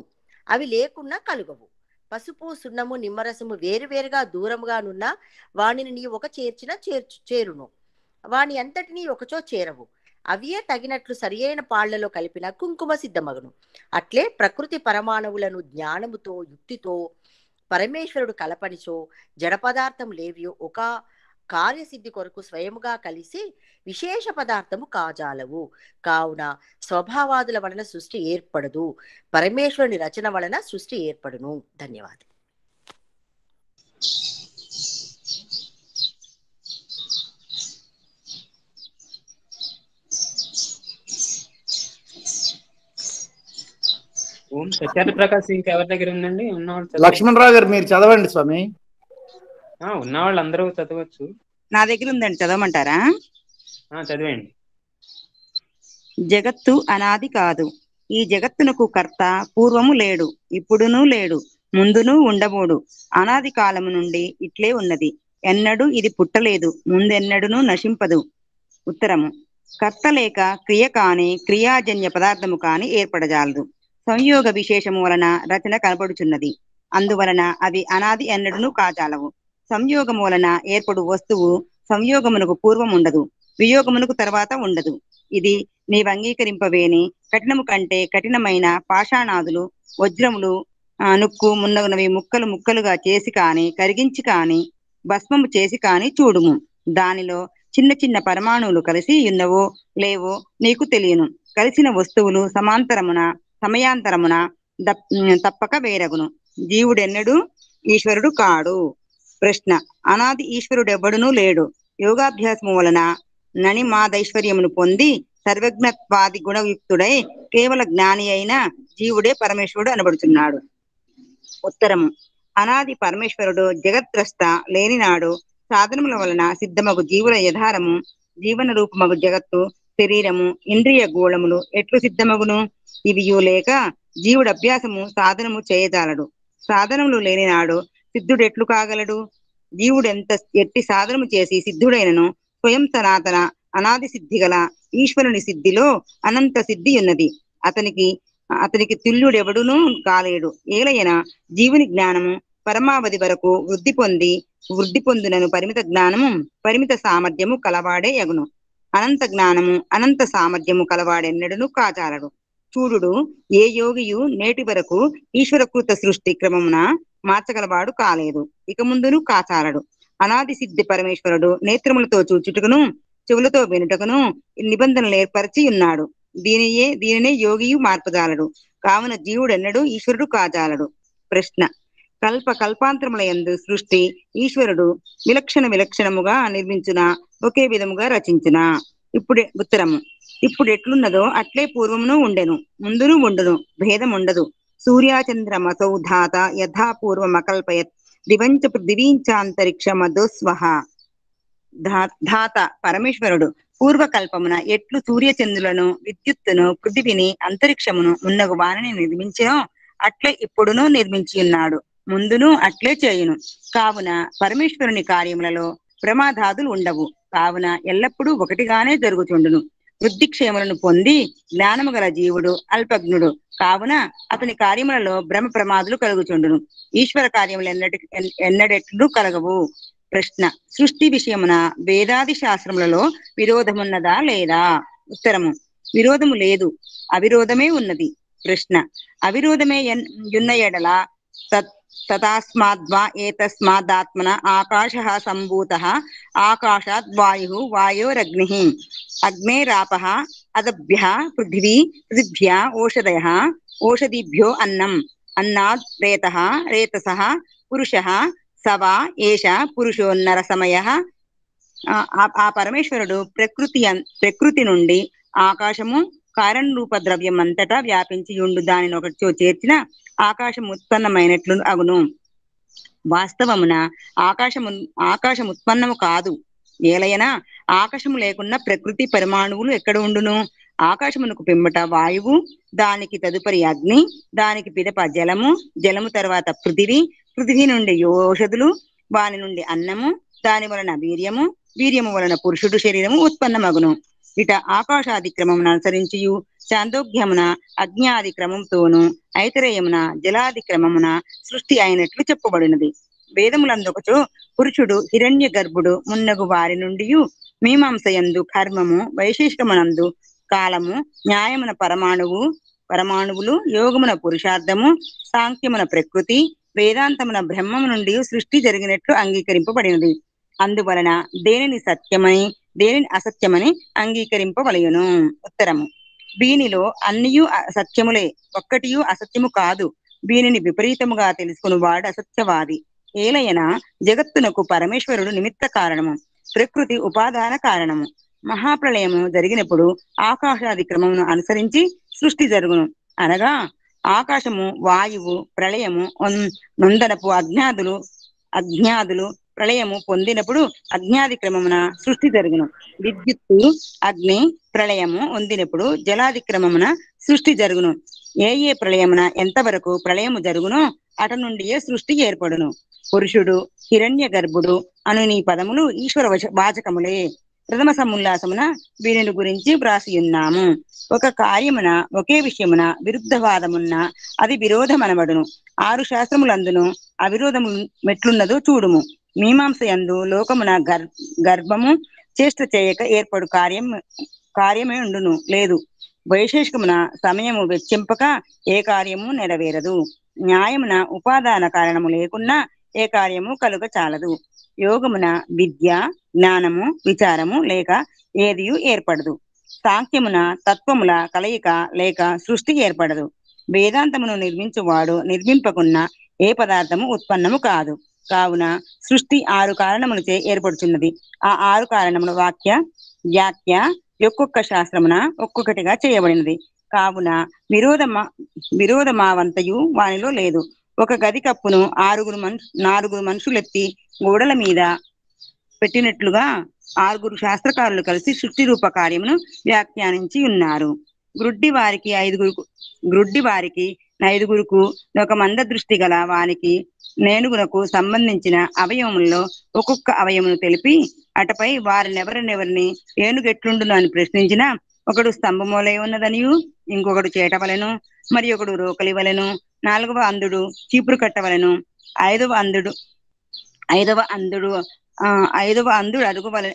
అవి లేకున్నా కలుగవు. పసుపు, సున్నము, నిమ్మరసము వేరువేరుగా దూరముగానున్న వానిని నీ ఒక చేర్చిన చేరును, వాని అంతటినీ ఒకచో చేరవు. అవియే తగినట్లు సరియైన పాళ్లలో కలిపిన కుంకుమ సిద్ధమగును. అట్లే ప్రకృతి పరమాణువులను జ్ఞానముతో యుక్తితో పరమేశ్వరుడు కలపనిచో జడ పదార్థం లేవియో ఒక కార్యసిద్ధి కొరకు స్వయముగా కలిసి విశేష పదార్థము కాజాలవు. కావున స్వభావాదుల వలన సృష్టి ఏర్పడదు, పరమేశ్వరుని రచన వలన సృష్టి ఏర్పడును. ధన్యవాదాలు. ఓం సత్యార్థ ప్రకాశ్ ఇంకెవరి దగ్గర ఉందండి? ఉన్నవాళ్ళు లక్ష్మణరావు గారు మీరు చదవండి స్వామి. ఉన్నవాళ్ళు అందరూ చదవచ్చు. నా దగ్గర ఉందండి, చదవమంటారా? చదివండి. జగత్తు అనాది కాదు. ఈ జగత్తునకు కర్త పూర్వము లేడు, ఇప్పుడునూ లేడు, ముందును ఉండబోడు. అనాది కాలము నుండి ఇట్లే ఉన్నది. ఎన్నడూ ఇది పుట్టలేదు, ముందెన్నడును నశింపదు. ఉత్తరము, కర్త లేక క్రియ కాని క్రియాజన్య పదార్థము కాని ఏర్పడజాలదు. సంయోగ విశేషము వలన రచన కనపడుచున్నది. అందువలన అవి అనాది ఎన్నడును కాజాలవు. సంయోగము వలన ఏర్పడు వస్తువు సంయోగమునకు పూర్వం ఉండదు, వియోగమునకు తర్వాత ఉండదు. ఇది నీవు అంగీకరింపవేని కఠినము కంటే కఠినమైన పాషాణాదులు, వజ్రములు, నుక్కు మున్నగునవి ముక్కలు ముక్కలుగా చేసి కాని కరిగించి కాని భస్మము చేసి కాని చూడుము. దానిలో చిన్న చిన్న పరమాణువులు కలిసి ఉన్నవో లేవో నీకు తెలియను. కలిసిన వస్తువులు సమాంతరమున సమయాంతరమున తప్పక వేరగును. జీవుడెన్నడూ ఈశ్వరుడు కాడు. ప్రశ్న, అనాది ఈశ్వరుడెవ్వడునూ లేడు. యోగాభ్యాసము వలన నణిమాదైశ్వర్యమును పొంది సర్వజ్ఞత్వాది గుణయుక్తుడై కేవల జ్ఞాని అయిన జీవుడే పరమేశ్వరుడు అనబడుతున్నాడు. ఉత్తరము, అనాది పరమేశ్వరుడు జగత్రస్త లేనినాడు సాధనముల వలన సిద్ధమగు జీవుల యధారము జీవన రూపమగు జగత్తు శరీరము ఇంద్రియ గోళములు ఎట్లు సిద్ధమగును? ఇవియు లేక జీవుడు అభ్యాసము సాధనము చేయజాలడు. సాధనములు లేని నాడు సిద్ధుడు ఎట్లు కాగలడు? జీవుడు ఎట్టి సాధనము చేసి సిద్ధుడైనను స్వయం సనాతన అనాది సిద్ధి గల ఈశ్వరుని సిద్ధిలో అనంత సిద్ధి ఉన్నది. అతనికి తుల్యుడెవడునూ కాలేడు. ఏలయన జీవుని జ్ఞానము పరమావధి వరకు వృద్ధి పొందునను పరిమిత జ్ఞానము పరిమిత సామర్థ్యము కలవాడే యగును. అనంత జ్ఞానము అనంత సామర్థ్యము కలవాడెన్నడును కాజాలడు. చూడుడు, ఏ యోగియు నేటి వరకు ఈశ్వరకృత సృష్టి క్రమమున మార్చగలవాడు కాలేదు, ఇక ముందును కాచాలడు. అనాది సిద్ధి పరమేశ్వరుడు నేత్రములతో చూచుటకును చెవులతో వినుటకును నిబంధనలు ఏర్పరిచి ఉన్నాడు. దీనినే యోగియు మార్పజాలడు. కావున జీవుడెన్నడూ ఈశ్వరుడు కాజాలడు. ప్రశ్న: కల్పాంతరముల యందు సృష్టి ఈశ్వరుడు విలక్షణముగా నిర్మించునా, ఒకే విధముగా రచించునా? ఉత్తరము: ఇప్పుడు ఎట్లున్నదో అట్లే పూర్వమును ఉండెను, ముందును ఉండును, భేదం ఉండదు. సూర్యాచంద్రమసౌ ధాత యథా పూర్వమకల్పయత్ దివీంచాంతరిక్ష మధోస్వహ. ధాత పరమేశ్వరుడు పూర్వకల్పమున ఎట్లు సూర్యచంద్రులను, విద్యుత్తును, పృథివిని, అంతరిక్షమును మున్నగు వానిని నిర్మించినో అట్లే ఇప్పుడును నిర్మించి ఉన్నాడు, ముందును అట్లే చేయును. కావున పరమేశ్వరుని కార్యములలో ప్రమాదాదులు ఉండవు. కావున ఎల్లప్పుడూ ఒకటిగానే జరుగుచుండును. వృద్ధిక్షేములను పొంది జ్ఞానము గల జీవుడు అల్పజ్ఞుడు. కావున అతని కార్యములలో భ్రమ ప్రమాదులు కలుగుచుండును. ఈశ్వర కార్యములు ఎన్నడెట్లు కలగవు. ప్రశ్న: సృష్టి విషయమున వేదాది శాస్త్రములలో విరోధమున్నదా లేదా? ఉత్తరము: విరోధము లేదు, అవిరోధమే ఉన్నది. ప్రశ్న: అవిరోధమే యున్న ఎడల తస్మాద్వా ఏతస్మాదాత్మన ఆకాశః సంభూతః ఆకాశాద్ వాయుః వాయోరగ్నిః అగ్నేరాపః అదభ్యః పృథివ్యా ఓషధయః ఓషధిభ్యో అన్నం అన్నాద్ రేతః రేతసః పురుషః సవా ఏష పురుషోన్నర సమయః. ఆ పరమేశ్వరుడు ప్రకృతి నుండి ఆకాశము కారణరూప ద్రవ్యం అంతటా వ్యాపించి ఉండు దానిని ఒకటితో చేర్చిన ఆకాశం ఉత్పన్నమైనట్లు అగును. వాస్తవమున ఆకాశం ఉత్పన్నము కాదు. ఏలయన ఆకాశము లేకున్న ప్రకృతి పరమాణువులు ఎక్కడ ఉండును? ఆకాశమునకు పిమ్మట వాయువు, దానికి తదుపరి అగ్ని, దానికి పిదప జలము, జలము తర్వాత పృథివీ నుండి ఔషధులు, వాని నుండి అన్నము, దాని వలన వీర్యము, వీర్యము వలన పురుషుడు శరీరము ఉత్పన్నమగును. ఇట ఆకాశాది క్రమమును అనుసరించియు చాందోగ్యమున అగ్నియాది క్రమంతోను ఐతరేయమున జలాది క్రమమున సృష్టి అయినట్లు చెప్పబడినది. వేదములందొకచో పురుషుడు హిరణ్య గర్భుడు మున్నగు వారి నుండి మీమాంసయందు కర్మము, వైశేషికమునందు కాలము, న్యాయమున పరమాణువులు, యోగమున పురుషార్థము, సాంఖ్యమున ప్రకృతి, వేదాంతమున బ్రహ్మము నుండి సృష్టి జరిగినట్లు అంగీకరింపబడినది. అందువలన దేనిని సత్యమని దేనిని అసత్యమని అంగీకరింపవలయును. ఉత్తరము: వీనిలో అన్నియు సత్యములే, ఒక్కటియు అసత్యము కాదు. వీనిని విపరీతముగా తెలుసుకుని వాడు అసత్యవాది. ఏలయన జగత్తునకు పరమేశ్వరుడు నిమిత్త కారణము, ప్రకృతి ఉపాదాన కారణము. మహాప్రళయము జరిగినప్పుడు ఆకాశాది క్రమమును అనుసరించి సృష్టి జరుగును. అనగా ఆకాశము, వాయువు, ప్రళయము నొందనపు అజ్ఞాదులు ప్రళయము పొందినప్పుడు అజ్ఞాది క్రమమున సృష్టి జరుగును. విద్యుత్తు, అగ్ని ప్రళయము పొందినప్పుడు జలాది క్రమమున సృష్టి జరుగును. ఏ ప్రళయమున ఎంతవరకు ప్రళయము జరుగునో అట నుండియే సృష్టి ఏర్పడును. పురుషుడు, హిరణ్య గర్భుడు అను నీ పదములు ఈశ్వర వాచకములే. ప్రథమ సముల్లాసమున వీరిని గురించి వ్రాసియున్నాము. ఒక కార్యమున ఒకే విషయమున విరుద్ధవాదమున్న అది విరోధమనబడును. 6 శాస్త్రములందును అవిరోధము మెట్లున్నదో చూడుము. మీమాంసయందు లోకమున గర్భము చేష్ట చేయక ఏర్పడు కార్యమే ఉండును లేదు. వైశేషికమున సమయము వెచ్చింపక ఏ కార్యము నెరవేరదు. న్యాయమున ఉపాదాన కారణము లేకున్నా ఏ కార్యము కలుగ చాలదు. యోగమున విద్య, జ్ఞానము, విచారము లేక ఏదియు ఏర్పడదు. సాంఖ్యమున తత్వముల కలయిక లేక సృష్టి ఏర్పడదు. వేదాంతమును నిర్మించువాడు నిర్మింపకున్న ఏ పదార్థము ఉత్పన్నము కాదు. కావున సృష్టి 6 కారణములచే ఏర్పడుచున్నది. ఆ 6 కారణముల వ్యాఖ్య ఒక్కొక్క శాస్త్రమున ఒక్కొక్కటిగా చేయబడినది. కావున విరోధమావంతయు వానిలో లేదు. ఒక గది కప్పును 4 మనుషులెత్తి గోడల మీద పెట్టినట్లుగా 6 శాస్త్రకారులు కలిసి సృష్టి రూప కార్యమును వ్యాఖ్యానించి ఉన్నారు. గ్రుడ్డి వారికి 5 ఒక మంద దృష్టి గల వానికి నేనుగునకు సంబంధించిన అవయవముల్లో ఒక్కొక్క అవయమును తెలిపి అటపై వారినెవరిని ఏనుగెట్లుండును అని ప్రశ్నించిన ఒకడు స్తంభమూలై ఉన్నదనియు, ఇంకొకడు చేటవలెను, మరి ఒకడు రోకలి వలెను, 4వ అంధుడు చీపురు కట్టవలెను, 5వ అంధుడు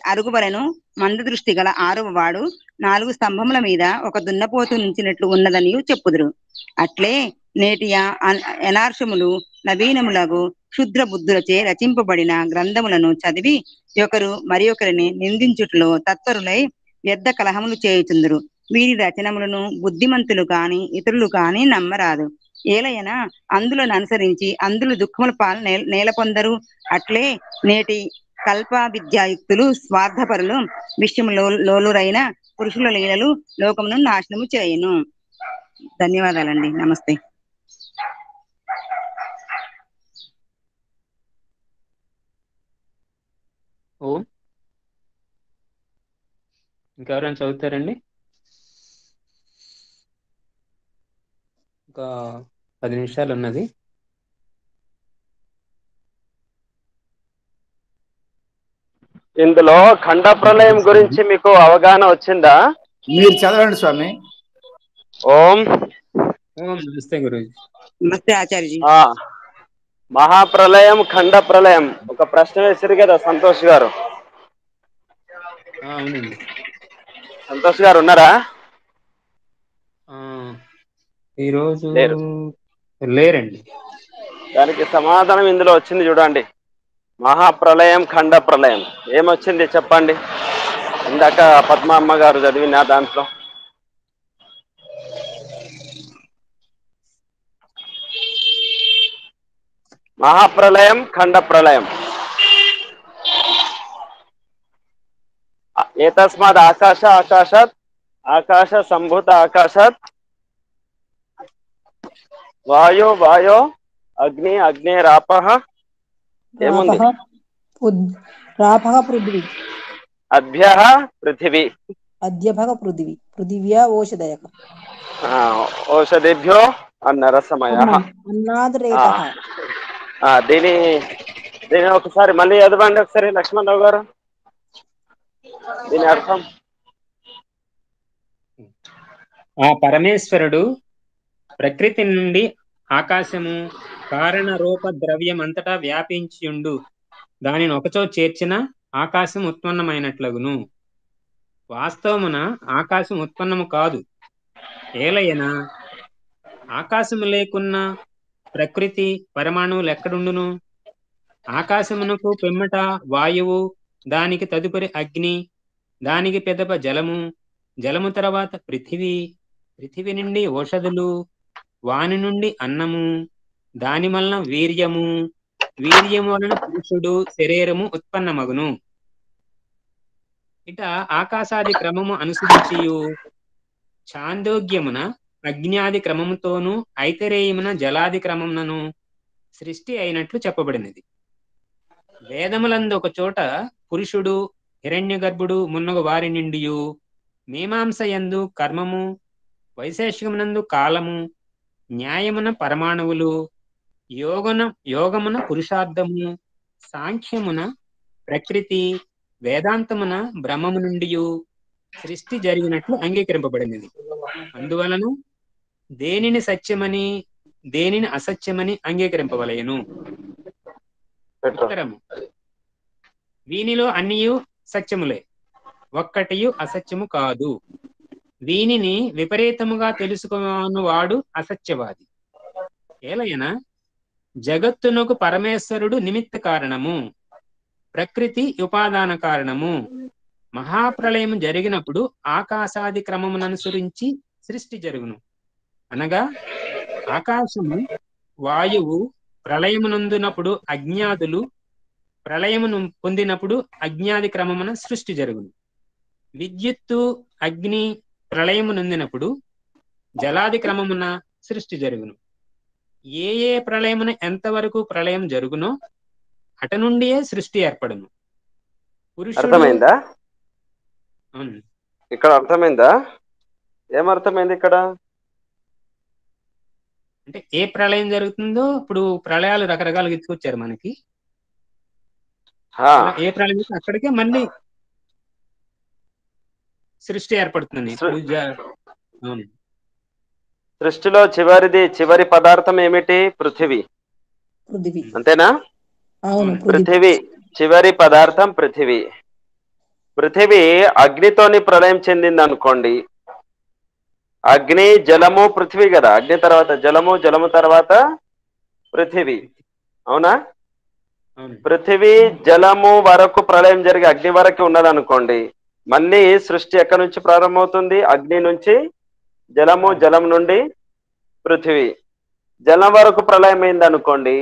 అరుగువలెను, మంద దృష్టి గల 6వ వాడు 4 స్తంభముల మీద ఒక దున్నపోతు నుంచినట్లు ఉన్నదనియు చెప్పుదురు. అట్లే నేటి అనార్షములు నవీనములకు క్షుద్ర బుద్ధులచే రచింపబడిన గ్రంథములను చదివి ఒకరు మరి ఒకరిని నిందించుటలో తత్పరులై వ్యర్థ కలహములు చేయుచుందురు. వీరి రచనములను బుద్ధిమంతులు కాని ఇతరులు కాని నమ్మరాదు. ఏలయన అందులను అనుసరించి అందులు దుఃఖముల పాలు నేలపొందరు. అట్లే నేటి కల్ప విద్యాయుక్తులు స్వార్థపరులు విషయములోలురైన పురుషుల లీలలు లోకమును నాశనము చేయును. ధన్యవాదాలండి. నమస్తే. ఓం. ఇంకెవరైనా చదువుతారండి? ఒక 10 నిమిషాలు ఉన్నది. ఇందులో ఖండ ప్రళయం గురించి మీకు అవగాహన వచ్చిందా? మీరు చదవండి స్వామి. ఓం. నమస్తే గురుజీ. నమస్తే ఆచార్యజీ. మహాప్రలయం, ఖండ ప్రళయం ఒక ప్రశ్న వేసారు కదా సంతోష్ గారు. అవునండి. సంతోష్ గారు ఉన్నారా? ఈరోజు లేరండి. దానికి సమాధానం ఇందులో వచ్చింది చూడండి. మహాప్రలయం, ఖండ ప్రళయం ఏమొచ్చింది చెప్పండి. ఇందాక పద్మమ్మ గారు చదివిన దాంట్లో మహాప్రలయం, ఖండ ప్రళయం. ఏతస్మాత్ ఆకాశ సంభూత ఆకాశాత్ వాయో అగ్ని రాపః ఏముంది? పృథివీ అద్భ్యః పృథివీ పృథివ్యా ఓషధయః ఓషధేభ్యో అన్నరసమయః. దీని ఒకసారి మళ్ళీ చదవండి ఒకసారి లక్ష్మణరావు గారు. దీని అర్థం ఆ పరమేశ్వరుడు ప్రకృతి నుండి ఆకాశము కారణ రూప ద్రవ్యం అంతటా వ్యాపించియుండు. దానిని ఒకచో చేర్చిన ఆకాశం ఉత్పన్నమైనట్లగును. వాస్తవమున ఆకాశం ఉత్పన్నము కాదు. ఏలయన ఆకాశము లేకున్న ప్రకృతి పరమాణువులు ఎక్కడుండును? ఆకాశమునకు పిమ్మట వాయువు, దానికి తదుపరి అగ్ని, దానికి పెదప జలము తర్వాత పృథివీ నుండి ఔషధులు, వాని నుండి అన్నము, దాని వలన వీర్యము వలన పురుషుడు శరీరము ఉత్పన్నమగును. ఇట ఆకాశాది క్రమము అనుసరించియు ఛాందోగ్యమున అగ్న్యాది క్రమముతోనూ ఐతరేయమున జలాది క్రమమునను సృష్టి అయినట్లు చెప్పబడినది. వేదములందు ఒక చోట పురుషుడు, హిరణ్య గర్భుడు మున్నగు వారి నుండియు, మీమాంసయందు కర్మము, వైశేషికమునందు కాలము, న్యాయమున పరమాణువులు, యోగమున పురుషార్థము, సాంఖ్యమున ప్రకృతి, వేదాంతమున బ్రహ్మము నుండియు సృష్టి జరిగినట్లు అంగీకరింపబడినది. అందువలన దేనిని సత్యమని దేనిని అసత్యమని అంగీకరింపవలయను. ఉత్తరము: వీనిలో అన్నియు సత్యములే, ఒక్కటియు అసత్యము కాదు. దీనిని విపరీతముగా తెలుసుకున్నవాడు అసత్యవాది. ఏలయన జగత్తునకు పరమేశ్వరుడు నిమిత్త కారణము, ప్రకృతి ఉపాదాన కారణము. మహాప్రళయం జరిగినప్పుడు ఆకాశాది క్రమముననుసరించి సృష్టి జరుగును. అనగా ఆకాశము, వాయువు ప్రళయమునందునప్పుడు అజ్ఞాదులు, ప్రళయమును పొందినప్పుడు అజ్ఞాది క్రమమున సృష్టి జరుగును. విద్యుత్తు, అగ్ని ప్రళయము నొందినప్పుడు జలాది క్రమమున సృష్టి జరుగును. ఏ ప్రళయమున ఎంతవరకు ప్రళయం జరుగునో అట నుండియే సృష్టి ఏర్పడును. పురుషుడు అర్థమైందా? అవును ఇక్కడ అర్థమైందా? ఏమర్థమైంది ఇక్కడ? అంటే ఏ ప్రళయం జరుగుతుందో ఇప్పుడు ప్రళయాలు రకరకాలుగా ఇచ్చుకొచ్చారు మనకి. ఆ, అలా ఏ ప్రళయం అక్కడికే మళ్ళీ సృష్టి ఏర్పడుతుంది. ఇప్పుడు అవును సృష్టిలో చివరి పదార్థం ఏమిటి? పృథివీ. పృథివీ. అంతేనా? అవును, పృథివీ చివరి పదార్థం పృథివీ. పృథివీ అగ్నితోని ప్రళయం చెందింది అనుకోండి. అగ్ని, జలము, పృథివీ కదా. అగ్ని తర్వాత జలము, జలము తర్వాత పృథివీ. అవునా? పృథివీ జలము వరకు ప్రళయం జరిగి అగ్ని వరకు ఉన్నదనుకోండి. మళ్ళీ సృష్టి ఎక్కడి నుంచి ప్రారంభమవుతుంది? అగ్ని నుంచి జలము, జలం నుండి పృథివీ. జలం వరకు ప్రళయం అయింది అనుకోండి,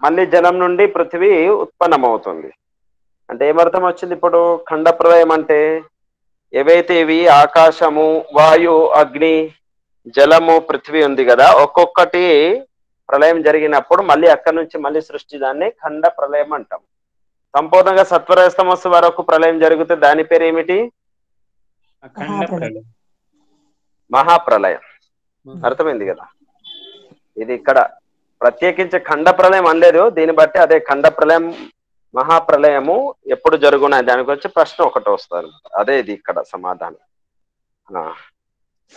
మళ్ళీ జలం నుండి పృథివీ ఉత్పన్నమవుతుంది. అంటే ఏమర్థం వచ్చింది ఇప్పుడు? ఖండ ప్రళయం అంటే ఏవైతే ఇవి ఆకాశము, వాయు, అగ్ని, జలము, పృథివీ ఉంది కదా, ఒక్కొక్కటి ప్రళయం జరిగినప్పుడు మళ్ళీ అక్కడి నుంచి మళ్ళీ సృష్టి, దాన్ని ఖండ ప్రళయం అంటాం. సంపూర్ణంగా సత్వరస్తమస్సు వరకు ప్రళయం జరిగితే దాని పేరు ఏమిటి? మహాప్రళయం. అర్థమైంది కదా? ఇది ఇక్కడ ప్రత్యేకించి ఖండ ప్రళయం అనలేదు. దీన్ని బట్టి అదే ఖండ ప్రళయం, మహాప్రళయము ఎప్పుడు జరుగునాయి దాని గురించి ప్రశ్న ఒకటి వస్తారు. అదే ఇది ఇక్కడ సమాధానం.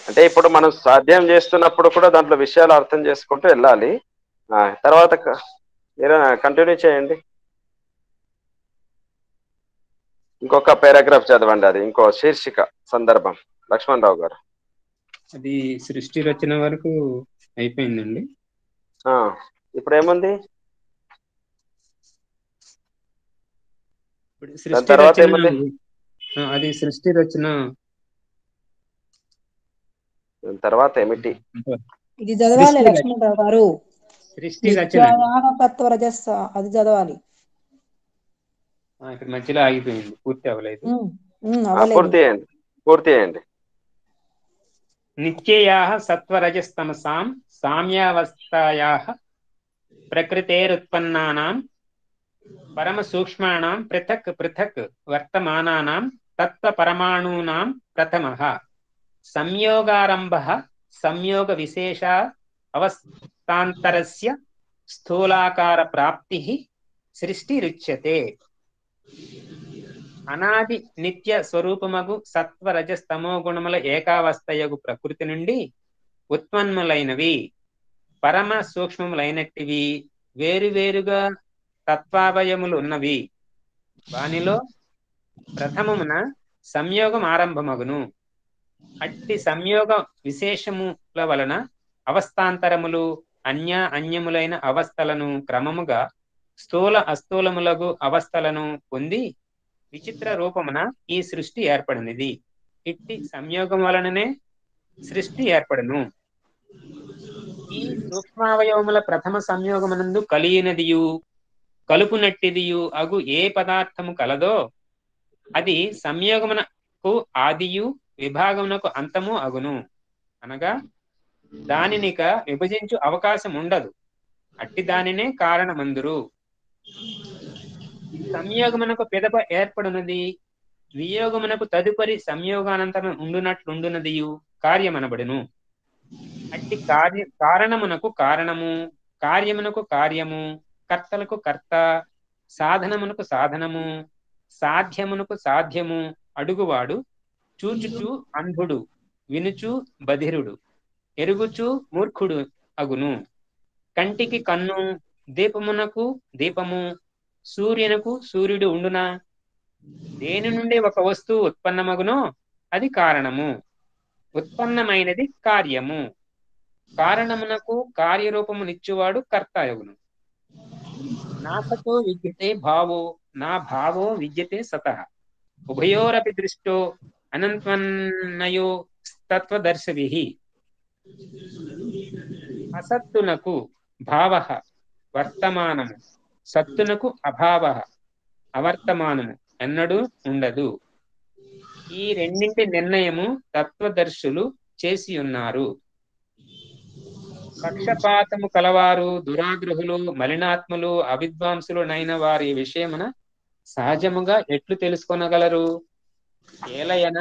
అంటే ఇప్పుడు మనం సాధ్యం చేస్తున్నప్పుడు కూడా దాంట్లో విషయాలు అర్థం చేసుకుంటూ వెళ్ళాలి. తర్వాత మీరు కంటిన్యూ చేయండి. ఇంకొక పారాగ్రాఫ్ చదవండి. అది ఇంకో శీర్షిక సందర్భం. లక్ష్మణ్ రావు గారు. అది సృష్టి రచన వరకు అయిపోయిందండి. ఇప్పుడు ఏముంది? సృష్టి రచన, అది సృష్టి రచన తర్వాత ఏమిటి? ఇది చదవాలి లక్ష్మణరావు గారు. సృష్టి రచన తత్వరజస్స అది చదవాలి. ఇక్కడ మధ్యలో ఆగిపోయింది, పూర్తి అవ్వలేదు. పూర్తి చేయండి. నిత్యయాః సత్వరజస్తమసాం సామ్యావస్థాయాః ప్రకృతేరుత్పన్నానాం పరమ సూక్ష్మాణాం పృథక్ పృథక్ వర్తమానానాం తత్వ పరమాణూనాం ప్రథమః సంయోగారంభః సంయోగ విశేష అవస్థాంతరస్య స్థూలాకార ప్రాప్తిః సృష్టిరుచ్యతే. అనాది నిత్య స్వరూపమగు సత్వ రజస్తమో గుణముల ఏకావస్థయగు ప్రకృతి నుండి ఉత్పన్నములైనవి పరమ సూక్ష్మములైనటివి వేరువేరుగా తత్వావయములు ఉన్నవి. వానిలో ప్రథమమున సంయోగం ఆరంభమగును. అట్టి సంయోగ విశేషముల వలన అవస్థాంతరములు అన్యములైన అవస్థలను క్రమముగా స్థూల అస్థూలములగు అవస్థలను పొంది విచిత్ర రూపమున ఈ సృష్టి ఏర్పడినది. ఇట్టి సంయోగం వలననే సృష్టి ఏర్పడను. ఈ సూక్ష్మావయవముల ప్రథమ సంయోగమునందు కలిగినదియు కలుపునట్టిదియు అగు ఏ పదార్థము కలదో అది సంయోగమునకు ఆదియు విభాగమునకు అంతము అగును. అనగా దానినిక విభజించు అవకాశం ఉండదు. అట్టి దానినే కారణమందురు. సంయోగమునకు పిదప ఏర్పడునది వియోగమునకు తదుపరి సంయోగానంతరం ఉండునట్లుండునదియు కార్యమనబడును. అట్టి కారణమునకు కారణము, కార్యమునకు కార్యము, కర్తలకు కర్త, సాధనమునకు సాధనము, సాధ్యమునకు సాధ్యము అడుగువాడు చూచుచు అంధుడు, వినుచు బధిరుడు, ఎరుగుచు మూర్ఖుడు అగును. కంటికి కన్ను, దీపమునకు దీపము, సూర్యునకు సూర్యుడు ఉండునా? దేని నుండి ఒక వస్తువు ఉత్పన్నమగునో అది కారణము, ఉత్పన్నమైనది కార్యము. కారణమునకు కార్యరూపమునిచ్చువాడు కర్త అగును. నాసతో విద్యతే భావో నా భావో విద్యతే సతః ఉభయోరపి దృష్టో అనంత్వన్నయో తత్వదర్శిభిః. అసత్తునకు భావః వర్తమానము, సత్తునకు అభావః అవర్తమానము ఎన్నడూ ఉండదు. ఈ రెండింటి నిర్ణయము తత్వదర్శులు చేసి ఉన్నారు. పక్షపాతము కలవారు, దురాగ్రహులు, మలినాత్ములు, అవిద్వాంసులు నైన వారి విషయమున సహజముగా ఎట్లు తెలుసుకొనగలరు? ఏలయన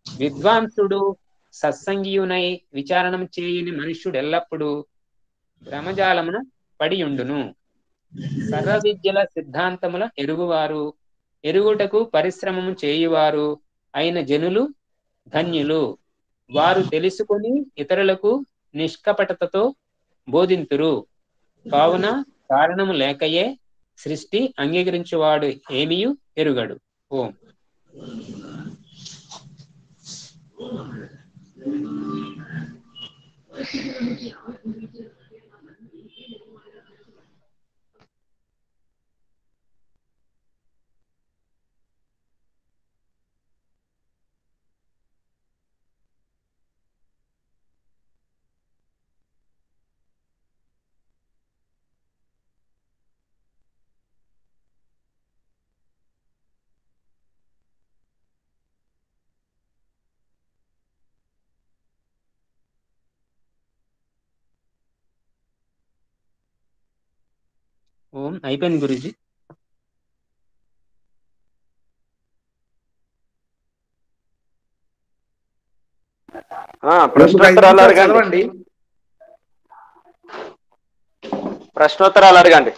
విద్వాంసుడు సత్సంగియునై విచారణం చేయని మనుష్యుడు ఎల్లప్పుడూ భ్రమజాలమున పడియుండును. సర్వ విద్యల సిద్ధాంతముల ఎరుగువారు, ఎరుగుటకు పరిశ్రమము చేయువారు అయిన జనులు ధన్యులు. వారు తెలుసుకొని ఇతరులకు నిష్కపటతతో బోధింతురు. కావున కారణము లేకయే సృష్టి అంగీకరించువాడు ఏమియు ఎరుగడు. ఓం. ఓం. అయిపోయింది గురూజీ. ప్రశ్నోత్తరాలు అడగండి. చదవండి. ప్రశ్నోత్తరాలు అడగండి.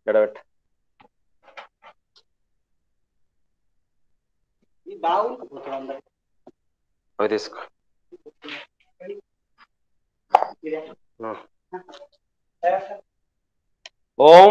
గడబెట్టి అవి తీసుకో. ఓం